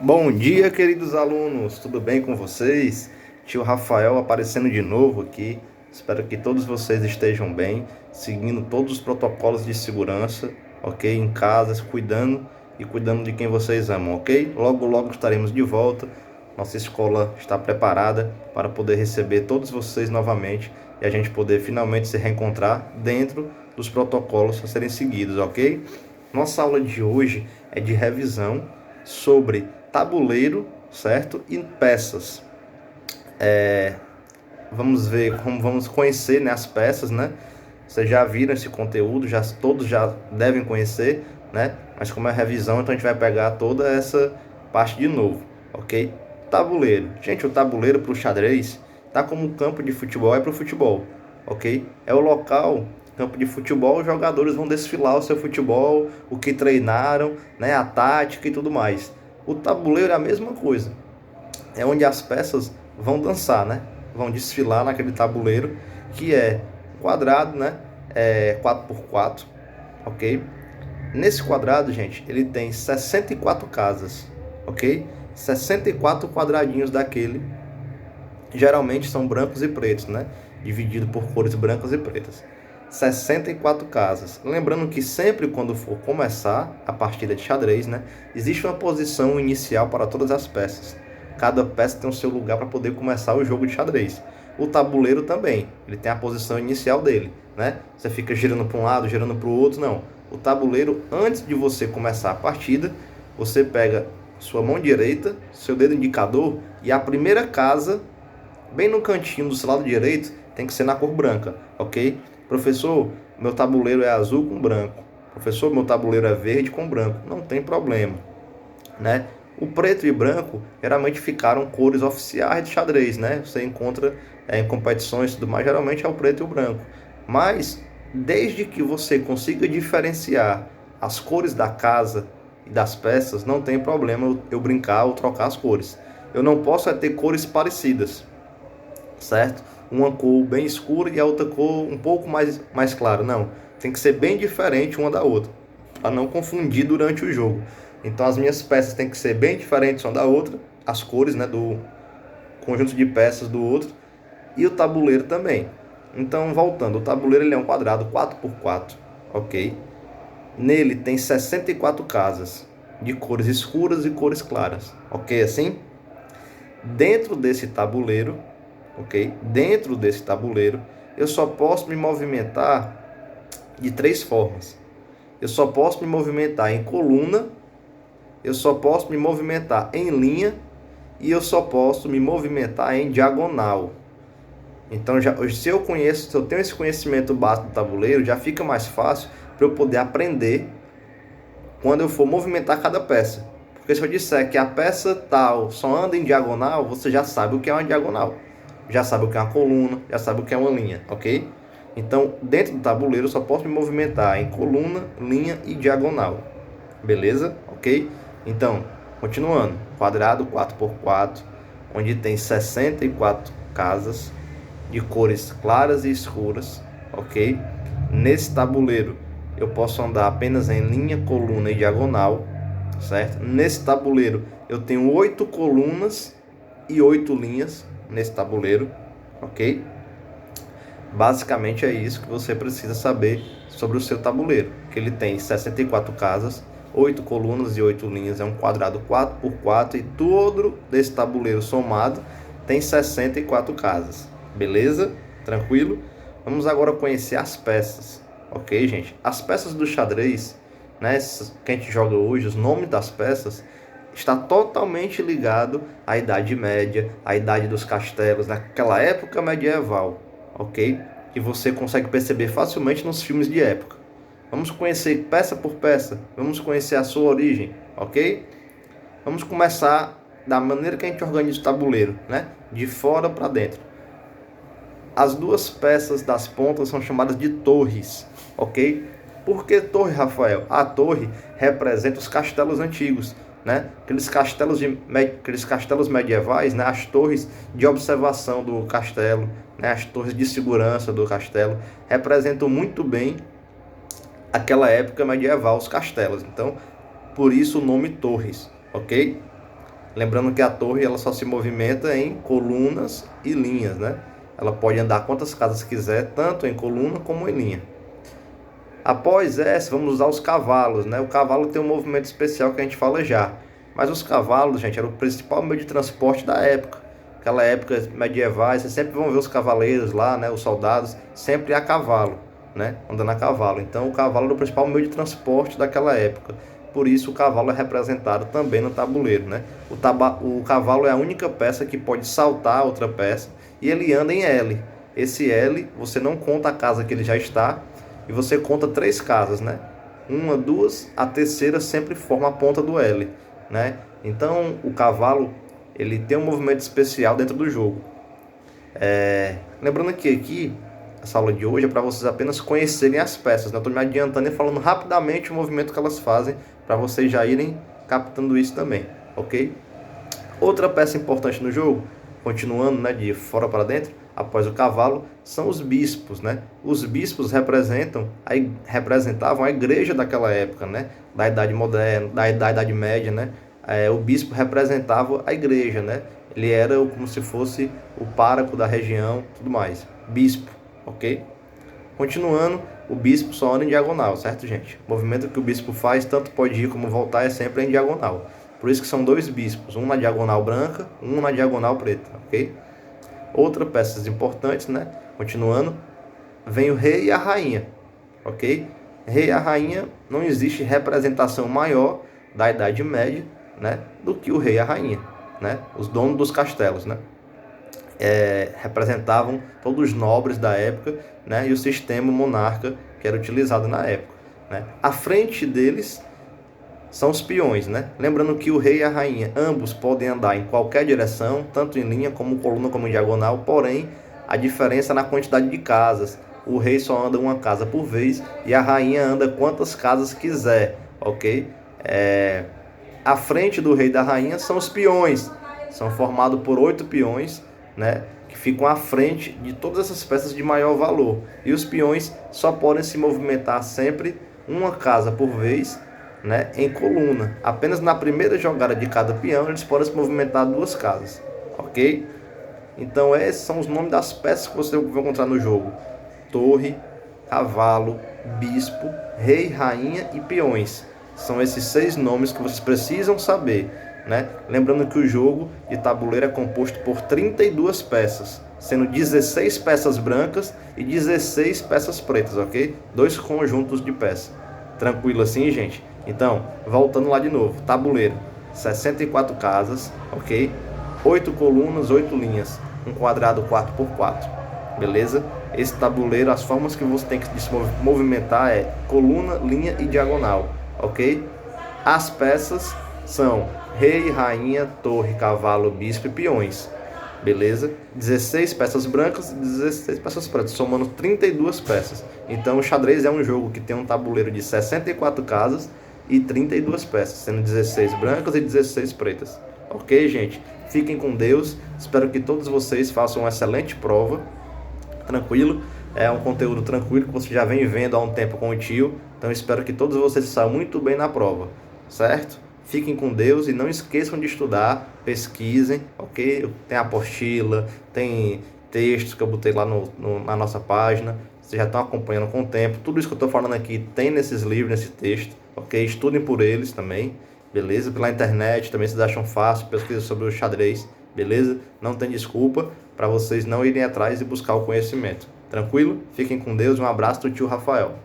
Bom dia, queridos alunos, tudo bem com vocês? Tio Rafael aparecendo de novo aqui. Espero que todos vocês estejam bem, seguindo todos os protocolos de segurança, ok? Em casa, cuidando de quem vocês amam, ok? Logo, logo estaremos de volta. Nossa escola está preparada para poder receber todos vocês novamente e a gente poder finalmente se reencontrar dentro dos protocolos a serem seguidos, ok? Nossa aula de hoje é de revisão sobre tabuleiro, certo? E peças. Vamos conhecer, né, as peças, né? Vocês já viram esse conteúdo, todos já devem conhecer, né? Mas como é revisão, então a gente vai pegar toda essa parte de novo, ok? Tabuleiro. Gente, o tabuleiro para o xadrez tá como um campo de futebol, é para o futebol, ok? É o local, campo de futebol, os jogadores vão desfilar o seu futebol, o que treinaram, né? A tática e tudo mais. O tabuleiro é a mesma coisa. É onde as peças vão dançar, né? Vão desfilar naquele tabuleiro que é quadrado, né? É 4x4, ok? Nesse quadrado, gente, ele tem 64 casas, ok? 64 quadradinhos daquele, geralmente são brancos e pretos, né? Dividido por cores brancas e pretas. 64 casas. Lembrando que sempre quando for começar a partida de xadrez, né, existe uma posição inicial para todas as peças. Cada peça tem o seu lugar para poder começar o jogo de xadrez. O tabuleiro também, ele tem a posição inicial dele, né? Você fica girando para um lado, girando para o outro, não. O tabuleiro, antes de você começar a partida, você pega sua mão direita, seu dedo indicador e a primeira casa, bem no cantinho do seu lado direito, tem que ser na cor branca, ok? Professor, meu tabuleiro é azul com branco. Professor, meu tabuleiro é verde com branco. Não tem problema, né? O preto e branco geralmente ficaram cores oficiais de xadrez, né? Você encontra em competições e tudo mais, geralmente é o preto e o branco. Mas, desde que você consiga diferenciar as cores da casa e das peças, não tem problema eu brincar ou trocar as cores. Eu não posso ter cores parecidas, certo? Uma cor bem escura e a outra cor um pouco mais clara. Não, tem que ser bem diferente uma da outra, para não confundir durante o jogo. Então as minhas peças têm que ser bem diferentes uma da outra, as cores, né, do conjunto de peças do outro, e o tabuleiro também. Então, voltando, o tabuleiro ele é um quadrado 4x4, ok? Nele tem 64 casas, de cores escuras e cores claras, ok? Assim, dentro desse tabuleiro, ok? Dentro desse tabuleiro, eu só posso me movimentar de três formas. Eu só posso me movimentar em coluna, eu só posso me movimentar em linha e eu só posso me movimentar em diagonal. Então, se eu tenho esse conhecimento básico do tabuleiro, já fica mais fácil para eu poder aprender quando eu for movimentar cada peça. Porque se eu disser que a peça tal só anda em diagonal, você já sabe o que é uma diagonal. Já sabe o que é uma coluna, já sabe o que é uma linha, ok? Então, dentro do tabuleiro, eu só posso me movimentar em coluna, linha e diagonal. Beleza? Ok? Então, continuando. Quadrado 4x4, onde tem 64 casas de cores claras e escuras, ok? Nesse tabuleiro, eu posso andar apenas em linha, coluna e diagonal, certo? Nesse tabuleiro, eu tenho 8 colunas e 8 linhas nesse tabuleiro, ok? Basicamente é isso que você precisa saber sobre o seu tabuleiro, que ele tem 64 casas, 8 colunas e 8 linhas, é um quadrado 4x4 e todo desse tabuleiro somado tem 64 casas, beleza? Tranquilo? Vamos agora conhecer as peças, ok, gente? As peças do xadrez, né, que a gente joga hoje, os nomes das peças, está totalmente ligado à Idade Média, à Idade dos Castelos, naquela época medieval, ok? Que você consegue perceber facilmente nos filmes de época. Vamos conhecer peça por peça, vamos conhecer a sua origem, ok? Vamos começar da maneira que a gente organiza o tabuleiro, né? De fora para dentro. As duas peças das pontas são chamadas de torres, ok? Por que torre, Rafael? A torre representa os castelos antigos, né? Aqueles castelos medievais, né? As torres de observação do castelo, né? As torres de segurança do castelo, representam muito bem aquela época medieval, os castelos. Então, por isso o nome torres, ok? Lembrando que a torre ela só se movimenta em colunas e linhas, né? Ela pode andar quantas casas quiser, tanto em coluna como em linha. Após essa, vamos usar os cavalos, né? O cavalo tem um movimento especial que a gente fala já. Mas os cavalos, gente, era o principal meio de transporte da época. Aquela época medievais, vocês sempre vão ver os cavaleiros lá, né? Os soldados, sempre a cavalo, né? Andando a cavalo. Então, o cavalo era o principal meio de transporte daquela época. Por isso, o cavalo é representado também no tabuleiro, né? O cavalo é a única peça que pode saltar outra peça e ele anda em L. Esse L, você não conta a casa que ele já está, e você conta 3 casas, né? Uma, duas, a terceira sempre forma a ponta do L, né? Então, o cavalo, ele tem um movimento especial dentro do jogo. Lembrando que aqui, essa aula de hoje é para vocês apenas conhecerem as peças, né? Eu estou me adiantando e falando rapidamente o movimento que elas fazem, para vocês já irem captando isso também, ok? Outra peça importante no jogo, continuando, né, de fora para dentro, após o cavalo, são os bispos, né? Os bispos representavam a igreja daquela época, né? Da Idade Moderna, da Idade Média, né? O bispo representava a igreja, né? Ele era como se fosse o pároco da região, tudo mais. Bispo, ok? Continuando, o bispo só anda em diagonal, certo, gente? O movimento que o bispo faz, tanto pode ir como voltar, é sempre em diagonal. Por isso que são 2 bispos, um na diagonal branca, um na diagonal preta, ok? Outra peças importantes, né? Continuando, vem o rei e a rainha, ok? Rei e a rainha, não existe representação maior da Idade Média, né, do que o rei e a rainha, né? Os donos dos castelos, né? Representavam todos os nobres da época, né? E o sistema monarca que era utilizado na época, né? À frente deles são os peões, né? Lembrando que o rei e a rainha, ambos podem andar em qualquer direção, tanto em linha como coluna como em diagonal, porém, a diferença é na quantidade de casas. O rei só anda uma casa por vez e a rainha anda quantas casas quiser, ok? À frente do rei e da rainha são os peões. São formados por 8 peões, né? Que ficam à frente de todas essas peças de maior valor. E os peões só podem se movimentar sempre uma casa por vez, né, em coluna. Apenas na primeira jogada de cada peão eles podem se movimentar 2 casas, ok? Então esses são os nomes das peças que você vai encontrar no jogo: torre, cavalo, bispo, rei, rainha e peões. São esses 6 nomes que vocês precisam saber, né? Lembrando que o jogo de tabuleiro é composto por 32 peças, sendo 16 peças brancas e 16 peças pretas, ok? 2 conjuntos de peças. Tranquilo assim, gente? Então, voltando lá de novo, tabuleiro, 64 casas, ok? 8 colunas, 8 linhas, um quadrado 4x4, beleza? Esse tabuleiro, as formas que você tem que se movimentar é coluna, linha e diagonal, ok? As peças são rei, rainha, torre, cavalo, bispo e peões, beleza? 16 peças brancas e 16 peças pretas, somando 32 peças. Então, o xadrez é um jogo que tem um tabuleiro de 64 casas e 32 peças, sendo 16 brancas e 16 pretas. Ok, gente? Fiquem com Deus. Espero que todos vocês façam uma excelente prova. Tranquilo? É um conteúdo tranquilo que você já vem vendo há um tempo com o tio. Então, espero que todos vocês saiam muito bem na prova. Certo? Fiquem com Deus e não esqueçam de estudar, pesquisem, ok? Tem apostila, tem textos que eu botei lá na nossa página. Vocês já estão acompanhando com o tempo. Tudo isso que eu estou falando aqui tem nesses livros, nesse texto, ok? Estudem por eles também, beleza? Pela internet também vocês acham fácil, pesquisa sobre o xadrez, beleza? Não tem desculpa para vocês não irem atrás e buscar o conhecimento. Tranquilo? Fiquem com Deus, um abraço do tio Rafael.